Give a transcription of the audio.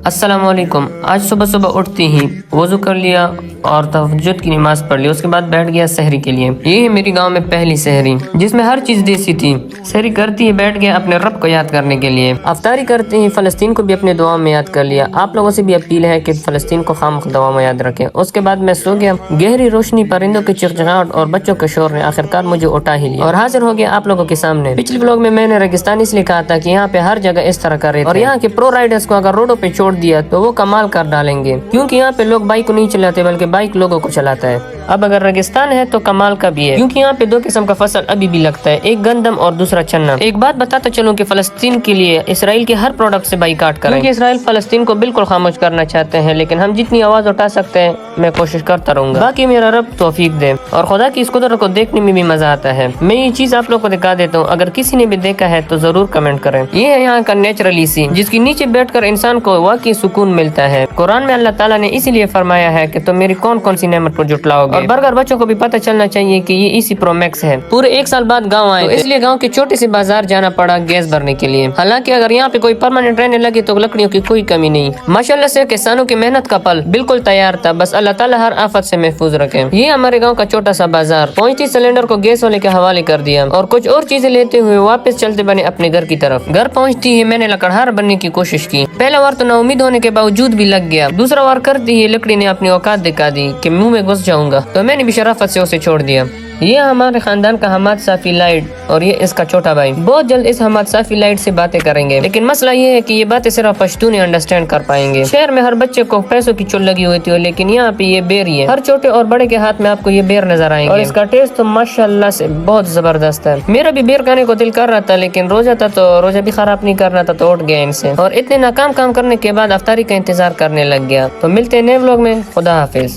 السلام علیکم۔ آج صبح صبح اٹھتی ہی وضو کر لیا اور تہجد کی نماز پڑھ لی، اس کے بعد بیٹھ گیا سحری کے لیے۔ یہ ہے میری گاؤں میں پہلی سحری جس میں ہر چیز دیسی تھی۔ سحری کرتی ہی بیٹھ گیا اپنے رب کو یاد کرنے کے لیے۔ افطاری کرتے ہی فلسطین کو بھی اپنے دعا میں یاد کر لیا۔ آپ لوگوں سے بھی اپیل ہے کہ فلسطین کو خامخواہ دعا میں یاد رکھیں۔ اس کے بعد میں سو گیا۔ گہری روشنی، پرندوں کی چہچہاہٹ اور بچوں کے شور نے آخرکار مجھے اٹھا ہی لیا اور حاضر ہو گیا آپ لوگوں کے سامنے۔ پچھلے ولاگ میں نے ریگستان اس لیے کہا تھا کہ یہاں پہ ہر جگہ اس طرح کا ریت ہے اور یہاں کے پرو رائڈرز کو اگر روڈوں پہ چھوڑ دیا تو وہ کمال کر ڈالیں گے، کیونکہ یہاں پہ لوگ بائک کو نہیں چلاتے بلکہ بائک لوگوں کو چلاتا ہے۔ اب اگر ریگستان ہے تو کمال کا بھی ہے، کیونکہ یہاں پہ دو قسم کا فصل ابھی بھی لگتا ہے، ایک گندم اور دوسرا چنا۔ ایک بات بتاتا چلوں کہ فلسطین کے لیے اسرائیل کے ہر پروڈکٹ سے بائیکاٹ کریں، کیونکہ اسرائیل فلسطین کو بالکل خاموش کرنا چاہتے ہیں، لیکن ہم جتنی آواز اٹھا سکتے ہیں میں کوشش کرتا رہوں گا۔ باقی میرا رب توفیق دے، اور خدا کی اس قدرت کو دیکھنے میں بھی مزہ آتا ہے۔ میں یہ چیز آپ لوگوں کو دکھا دیتا ہوں، اگر کسی نے بھی دیکھا ہے تو ضرور کمنٹ کریں۔ یہ ہے یہاں کا نیچرل سی، جس کے نیچے بیٹھ کر انسان کو واقعی سکون ملتا ہے۔ قرآن میں اللہ تعالیٰ نے اسی لیے فرمایا ہے کہ تم میری کون کون سی نعمت کو جھٹلاؤ گے، اور برگر بچوں کو بھی پتہ چلنا چاہیے کہ یہ اسی پرو میکس ہے۔ پورے ایک سال بعد گاؤں آئے، اس لیے گاؤں کے چھوٹے سے بازار جانا پڑا گیس بھرنے کے لیے۔ حالانکہ اگر یہاں پہ کوئی پرماننٹ رہنے لگے تو لکڑیوں کی کوئی کمی نہیں۔ ماشاءاللہ سے کسانوں کی محنت کا پھل بالکل تیار تھا، بس اللہ تعالیٰ ہر آفت سے محفوظ رکھے۔ یہ ہمارے گاؤں کا چھوٹا سا بازار۔ پہنچتی سلنڈر کو گیس والے کے حوالے کر دیا اور کچھ اور چیزیں لیتے ہوئے واپس چلتے بنے اپنے گھر کی طرف۔ گھر پہنچتی ہی میں نے لکڑہار بننے کی کوشش کی۔ پہلا وار تو نا امید ہونے کے باوجود بھی لگ گیا، دوسرا وار کرتی ہی لکڑی نے اپنی اوقات دکھا دی کہ منہ میں گھس جاؤں گا، تو میں نے بھی شرافت سے اسے چھوڑ دیا۔ یہ ہمارے خاندان کا حماد صافی لائٹ اور یہ اس کا چھوٹا بھائی۔ بہت جلد اس حماد صافی لائٹ سے باتیں کریں گے، لیکن مسئلہ یہ ہے کہ یہ باتیں صرف پشتون انڈرسٹینڈ کر پائیں گے۔ شہر میں ہر بچے کو پیسوں کی چل لگی ہوئی تھی، لیکن یہاں پہ یہ بیر ہی ہے۔ ہر چھوٹے اور بڑے کے ہاتھ میں آپ کو یہ بیر نظر آئیں گے، اور اس کا ٹیسٹ تو ماشاءاللہ سے بہت زبردست ہے۔ میرا بھی بیر کھانے کو دل کر رہا تھا، لیکن روزہ تھا تو روزہ بھی خراب نہیں کرنا تھا، تو اٹھ گیا ان سے، اور اتنے ناکام کام کرنے کے بعد افطاری کا انتظار کرنے لگ گیا۔ تو ملتے ہیں نئے ولاگ میں، خدا حافظ۔